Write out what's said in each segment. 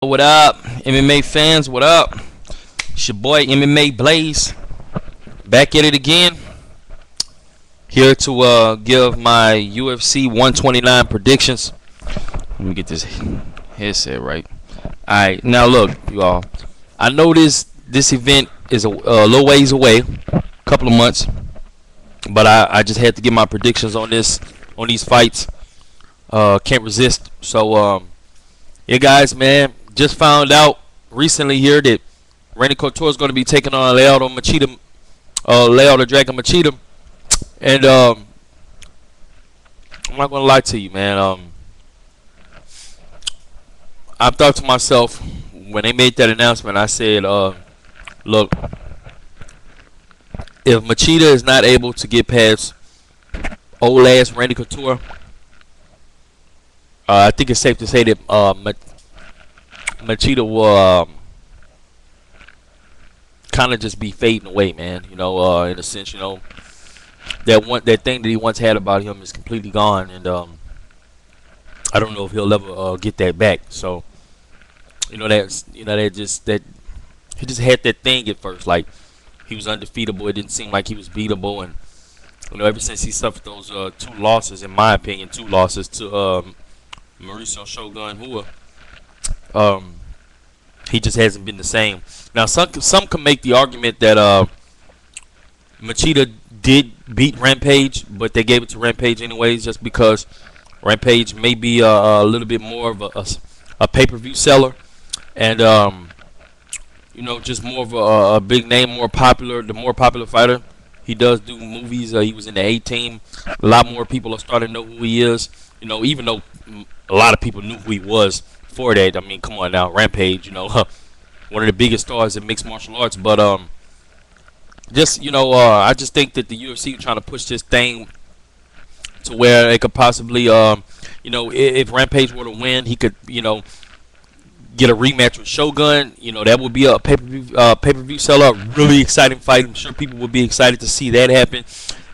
What up, MMA fans? What up? It's your boy MMA Blaze back at it again. Here to give my UFC 129 predictions. Let me get this headset right. Alright, now look, you all. I know this event is a little ways away, a couple of months, but I just had to get my predictions on these fights. Can't resist. So yeah, guys, man. Just found out recently here that Randy Couture is going to be taking on Lyoto Machida, Lyoto Dragon Machida, and I'm not going to lie to you, man. I thought to myself when they made that announcement, I said, look, if Machida is not able to get past old ass Randy Couture, I think it's safe to say that Machida will kind of just be fading away, man. You know, in a sense, you know, that thing that he once had about him is completely gone, and I don't know if he'll ever get that back. So, you know, that he just had that thing at first, like he was undefeatable. It didn't seem like he was beatable, and you know, ever since he suffered those two losses, in my opinion, two losses to Mauricio Shogun Rua, he just hasn't been the same. Now, some can make the argument that Machida did beat Rampage, but they gave it to Rampage anyways, just because Rampage may be a little bit more of a pay-per-view seller, and you know, just more of a big name, more popular fighter. He does do movies. He was in the A-Team. A lot more people are starting to know who he is. You know, even though a lot of people knew who he was for that. I mean, come on now, Rampage, you know, one of the biggest stars in mixed martial arts. But just, you know, I just think that the UFC is trying to push this thing to where it could possibly, you know, if Rampage were to win, he could, you know, get a rematch with Shogun. You know, that would be a pay-per-view seller, a really exciting fight. I'm sure people would be excited to see that happen.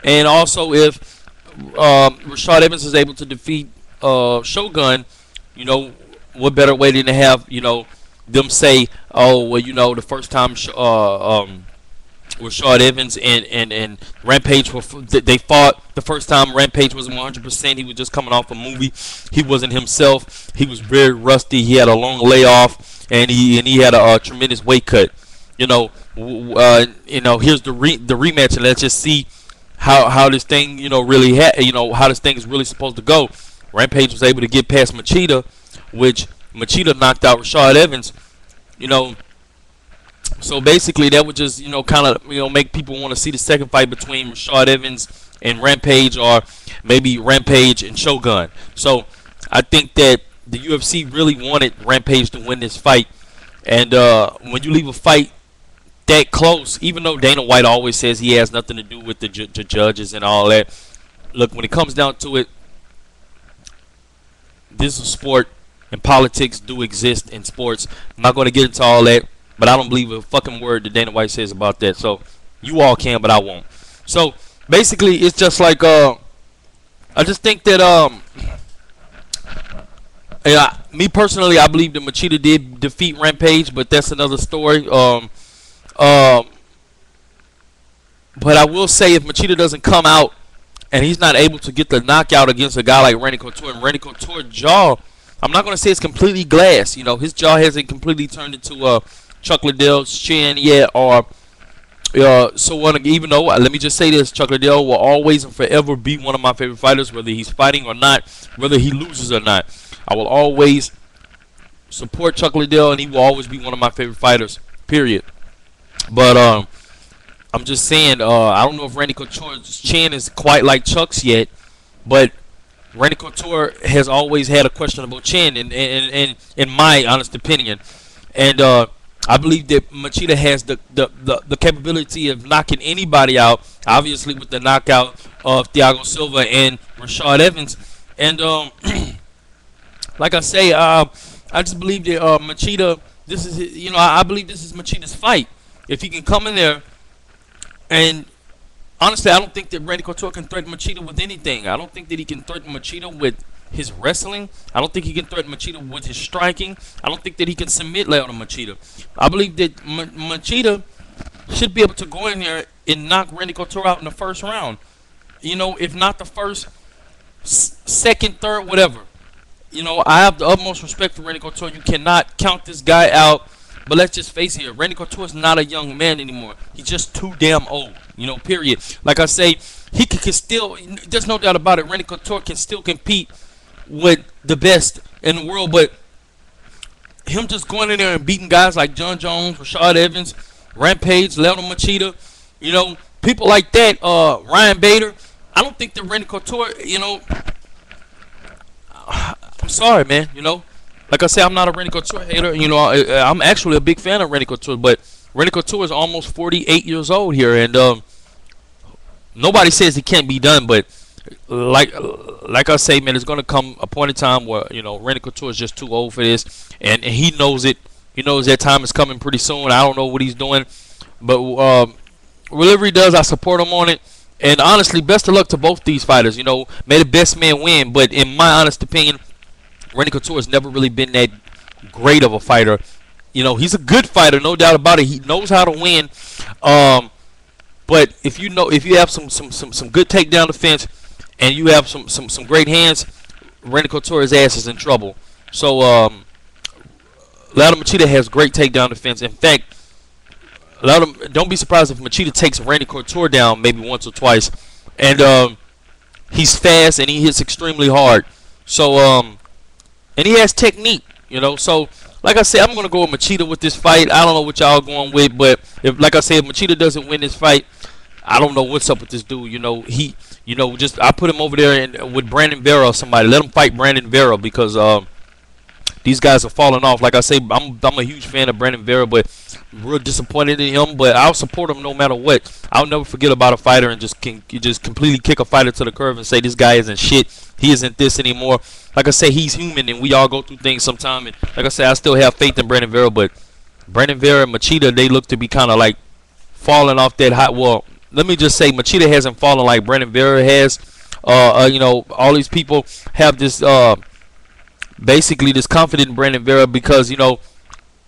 And also, if Rashad Evans is able to defeat Shogun, you know, what better way than to have, you know, them say, oh, well, you know, the first time Rashad Evans and Rampage they fought the first time. Rampage wasn't 100%. He was just coming off a movie. He wasn't himself. He was very rusty. He had a long layoff, and he had a tremendous weight cut. You know, here's the rematch, and let's just see how this thing, you know, really how this thing is really supposed to go. Rampage was able to get past Machida, which Machida knocked out Rashad Evans. You know, so basically that would just, you know, kind of, you know, make people want to see the second fight between Rashad Evans and Rampage, or maybe Rampage and Shogun. So I think that the UFC really wanted Rampage to win this fight, and when you leave a fight that close, even though Dana White always says he has nothing to do with the judges and all that, look, when it comes down to it, this is a sport, and politics do exist in sports. I'm not going to get into all that, but I don't believe a fucking word that Dana White says about that. So you all can, but I won't. So basically, it's just like I just think that yeah, me personally, I believe that Machida did defeat Rampage, but that's another story. But I will say, if Machida doesn't come out and he's not able to get the knockout against a guy like Randy Couture, and Randy Couture's jaw, I'm not going to say it's completely glass. You know, his jaw hasn't completely turned into Chuck Liddell's chin yet, or so on. Even though, let me just say this, Chuck Liddell will always and forever be one of my favorite fighters, whether he's fighting or not, whether he loses or not. I will always support Chuck Liddell, and he will always be one of my favorite fighters, period. But I'm just saying, I don't know if Randy Couture's chin is quite like Chuck's yet, but Randy Couture has always had a questionable chin, in my honest opinion. And I believe that Machida has the capability of knocking anybody out, obviously with the knockout of Thiago Silva and Rashad Evans. And like I say, I just believe that Machida, this is, you know, I believe this is Machida's fight. If he can come in there, and honestly, I don't think that Randy Couture can threaten Machida with anything. I don't think that he can threaten Machida with his wrestling. I don't think he can threaten Machida with his striking. I don't think that he can submit Lyoto Machida. I believe that Machida should be able to go in there and knock Randy Couture out in the first round. You know, if not the first, second, third, whatever. You know, I have the utmost respect for Randy Couture. You cannot count this guy out. But let's just face it, Randy Couture is not a young man anymore. He's just too damn old. You know, period. Like I say, he can still, there's no doubt about it, Randy Couture can still compete with the best in the world. But him just going in there and beating guys like John Jones, Rashad Evans, Rampage, Lyoto Machida, you know, people like that, Ryan Bader, I don't think that Randy Couture, you know, I'm sorry, man, you know. Like I say, I'm not a Randy Couture hater. You know, I'm actually a big fan of Randy Couture, but Randy Couture is almost 48 years old here, and nobody says it can't be done. But like I say, man, it's gonna come a point in time where, you know, Randy Couture is just too old for this, and he knows it. He knows that time is coming pretty soon. I don't know what he's doing, but whatever he does, I support him on it. And honestly, best of luck to both these fighters. You know, may the best man win. But in my honest opinion, Randy Couture has never really been that great of a fighter. You know, he's a good fighter, no doubt about it. He knows how to win. But if you have some good takedown defense and you have some great hands, Randy Couture's ass is in trouble. So Lyoto Machida has great takedown defense. In fact, don't be surprised if Machida takes Randy Couture down maybe once or twice. And he's fast and he hits extremely hard. So and he has technique, you know. So, like I said, I'm going to go with Machida with this fight. I don't know what y'all going with, but if, like I said, if Machida doesn't win this fight, I don't know what's up with this dude. You know, I put him over there with Brandon Vera or somebody. Let him fight Brandon Vera because these guys are falling off. Like I say, I'm a huge fan of Brandon Vera, but I'm real disappointed in him. But I'll support him no matter what. I'll never forget about a fighter and just completely kick a fighter to the curb and say this guy isn't shit. He isn't this anymore. Like I say, he's human and we all go through things sometime. And like I say, I still have faith in Brandon Vera, but Brandon Vera and Machida, they look to be kind of like falling off that hot. Well, let me just say, Machida hasn't fallen like Brandon Vera has. You know, all these people have this basically this confidence in Brandon Vera because, you know,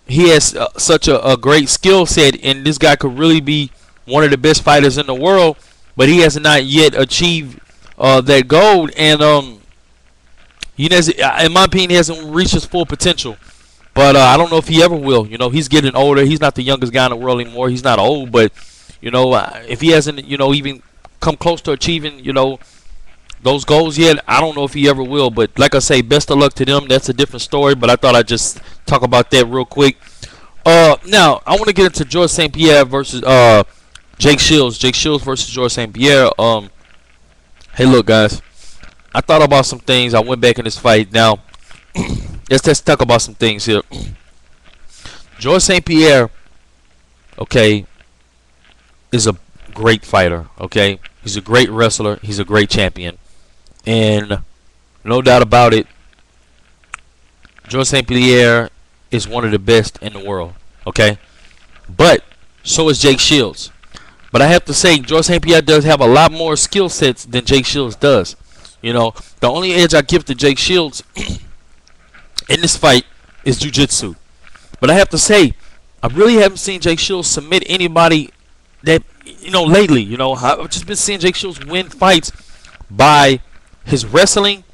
he has such a great skill set, and this guy could really be one of the best fighters in the world, but he has not yet achieved that goal. And he has, in my opinion, he hasn't reached his full potential. But I don't know if he ever will. You know, he's getting older. He's not the youngest guy in the world anymore. He's not old, but you know, if he hasn't, you know, even come close to achieving, you know, those goals yet, I don't know if he ever will. But like I say, best of luck to them. That's a different story, but I thought I'd just talk about that real quick. Now I want to get into George St. Pierre versus Jake Shields. Jake Shields versus George St. Pierre. Hey, look, guys. I thought about some things. I went back in this fight. Now, let's talk about some things here. George St. Pierre, okay, is a great fighter. Okay, he's a great wrestler. He's a great champion, and no doubt about it, George St. Pierre is one of the best in the world. Okay, but so is Jake Shields. But I have to say, George St. Pierre does have a lot more skill sets than Jake Shields does. You know, the only edge I give to Jake Shields in this fight is jiu-jitsu. But I have to say, I really haven't seen Jake Shields submit anybody that, you know, lately. You know, I've just been seeing Jake Shields win fights by his wrestling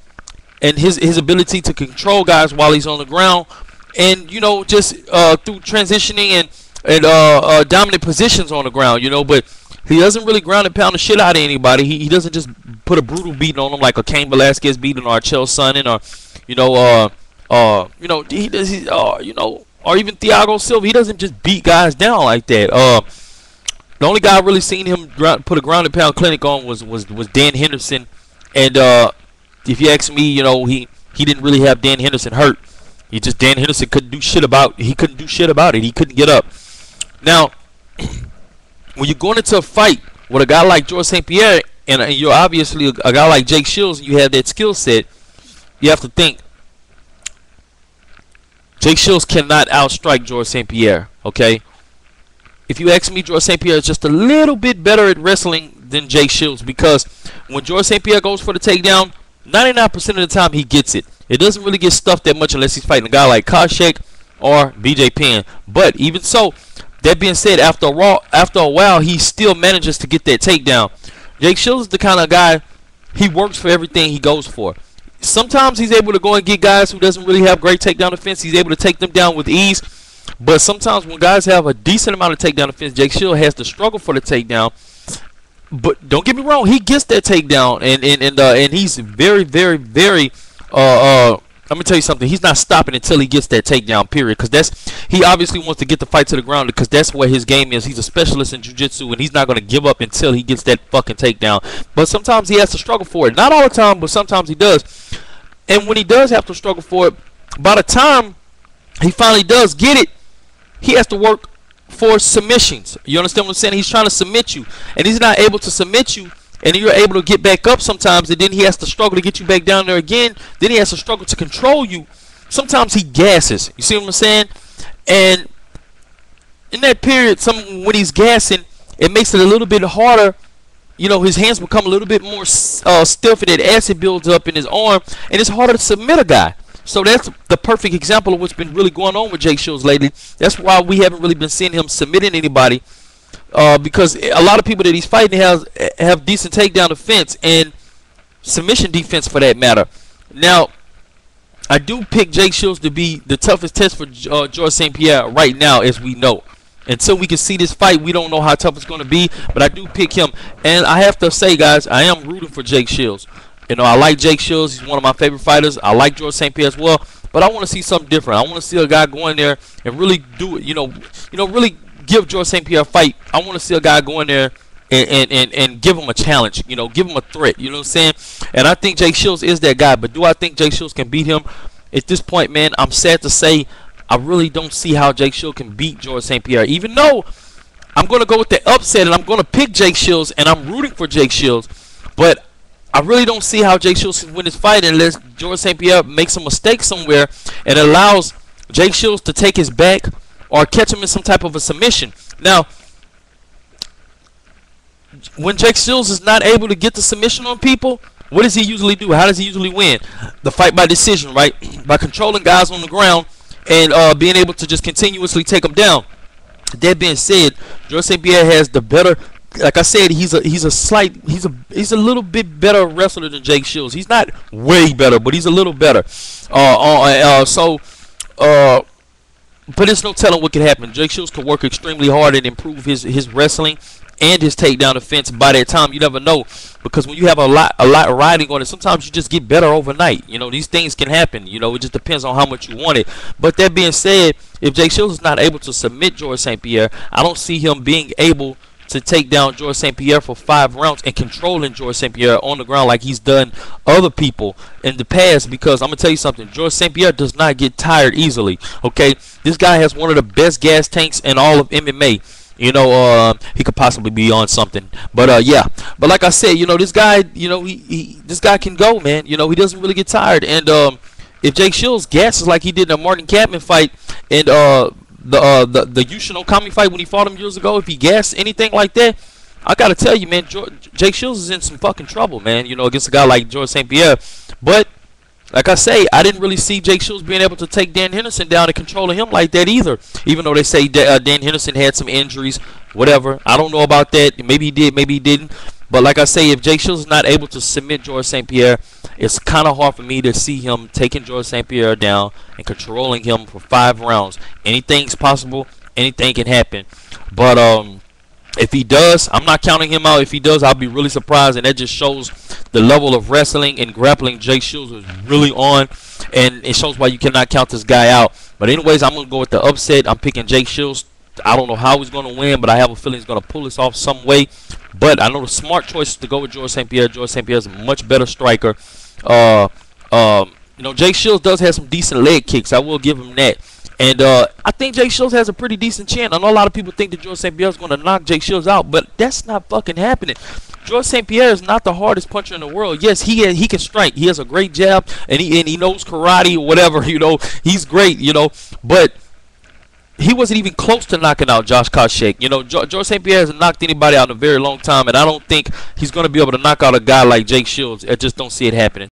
and his ability to control guys while he's on the ground. And, you know, just through transitioning and dominant positions on the ground, you know. But he doesn't really ground and pound the shit out of anybody. He doesn't just put a brutal beating on them like a Cain Velasquez beating or a Chael Sonnen or, you know, you know, he does, you know, or even Thiago Silva. He doesn't just beat guys down like that. The only guy I really seen him put a ground and pound clinic on was Dan Henderson. And if you ask me, you know, he didn't really have Dan Henderson hurt. Dan Henderson couldn't do shit about it. He couldn't do shit about it. He couldn't get up. Now, when you're going into a fight with a guy like George St. Pierre and you're obviously a guy like Jake Shields and you have that skill set, you have to think Jake Shields cannot outstrike George St. Pierre, okay? If you ask me, George St. Pierre is just a little bit better at wrestling than Jake Shields, because when George St. Pierre goes for the takedown, 99% of the time he gets it. It doesn't really get stuffed that much unless he's fighting a guy like Koscheck or BJ Penn. But even so, that being said, after a while, he still manages to get that takedown. Jake Shields is the kind of guy, he works for everything he goes for. Sometimes he's able to go and get guys who doesn't really have great takedown defense. He's able to take them down with ease. But sometimes when guys have a decent amount of takedown defense, Jake Shields has to struggle for the takedown. But don't get me wrong, he gets that takedown, and he's very, very, very. Let me tell you something. He's not stopping until he gets that takedown. Period. Because he obviously wants to get the fight to the ground because that's what his game is. He's a specialist in jiu-jitsu, and he's not going to give up until he gets that fucking takedown. But sometimes he has to struggle for it. Not all the time, but sometimes he does. And when he does have to struggle for it, by the time he finally does get it, he has to work for submissions. You understand what I'm saying? He's trying to submit you, and he's not able to submit you, and you're able to get back up sometimes, and then he has to struggle to get you back down there again. Then he has to struggle to control you. Sometimes he gasses. You see what I'm saying? And in that period, when he's gassing, it makes it a little bit harder. You know, his hands become a little bit more stiff, and that acid builds up in his arm, and it's harder to submit a guy. So that's the perfect example of what's been really going on with Jake Shields lately. That's why we haven't really been seeing him submitting anybody, because a lot of people that he's fighting have decent takedown defense and submission defense for that matter. Now, I do pick Jake Shields to be the toughest test for Georges St-Pierre right now, as we know. Until we can see this fight, we don't know how tough it's going to be, but I do pick him. And I have to say, guys, I am rooting for Jake Shields. You know, I like Jake Shields. He's one of my favorite fighters. I like Georges St-Pierre as well. But I want to see something different. I want to see a guy go in there and really do it. You know, really give Georges St-Pierre a fight. I want to see a guy go in there and give him a challenge. You know, give him a threat. You know what I'm saying? And I think Jake Shields is that guy. But do I think Jake Shields can beat him? At this point, man, I'm sad to say I really don't see how Jake Shields can beat Georges St-Pierre. Even though I'm going to go with the upset and I'm going to pick Jake Shields and I'm rooting for Jake Shields. But I really don't see how Jake Shields can win this fight unless Georges St-Pierre makes a mistake somewhere and allows Jake Shields to take his back or catch him in some type of a submission. Now, when Jake Shields is not able to get the submission on people, what does he usually do? How does he usually win? The fight by decision, right? By controlling guys on the ground and being able to just continuously take them down. That being said, Georges St-Pierre has the better. Like I said, he's a little bit better wrestler than Jake Shields. He's not way better, but he's a little better. But there's no telling what could happen. Jake Shields could work extremely hard and improve his wrestling and his takedown defense. By that time, you never know, because when you have a lot riding on it, sometimes you just get better overnight. You know, these things can happen. You know, it just depends on how much you want it. But that being said, if Jake Shields is not able to submit Georges St-Pierre, I don't see him being able to take down Georges St-Pierre for 5 rounds and controlling Georges St-Pierre on the ground like he's done other people in the past. Because I'm going to tell you something, Georges St-Pierre does not get tired easily, okay? This guy has one of the best gas tanks in all of MMA. You know, he could possibly be on something. But, yeah. But like I said, you know, this guy, you know, this guy can go, man. You know, he doesn't really get tired. And if Jake Shields gasses like he did in the Martin Kampmann fight and the Yushin Okami fight when he fought him years ago, if he gassed anything like that, I gotta tell you, man, Jake Shields is in some fucking trouble, man, you know, against a guy like Georges St-Pierre. But like I say, I didn't really see Jake Shields being able to take Dan Henderson down and controlling him like that either, even though they say Dan Henderson had some injuries, whatever. I don't know about that. Maybe he did, maybe he didn't. But like I say, if Jake Shields is not able to submit Georges St-Pierre, it's kind of hard for me to see him taking Georges St-Pierre down and controlling him for 5 rounds. Anything's possible. Anything can happen. But if he does, I'm not counting him out. If he does, I'll be really surprised. And that just shows the level of wrestling and grappling Jake Shields is really on. And it shows why you cannot count this guy out. But anyways, I'm going to go with the upset. I'm picking Jake Shields. I don't know how he's going to win, but I have a feeling he's going to pull this off some way. But I know the smart choice is to go with Georges St-Pierre. Georges St-Pierre is a much better striker. You know, Jake Shields does have some decent leg kicks. I will give him that. And I think Jake Shields has a pretty decent chance. I know a lot of people think that Georges St-Pierre is going to knock Jake Shields out, but that's not fucking happening. Georges St-Pierre is not the hardest puncher in the world. Yes, he can strike. He has a great jab, and he knows karate or whatever. You know, he's great. You know, but he wasn't even close to knocking out Josh Koscheck. You know, Georges St-Pierre hasn't knocked anybody out in a very long time, and I don't think he's going to be able to knock out a guy like Jake Shields. I just don't see it happening.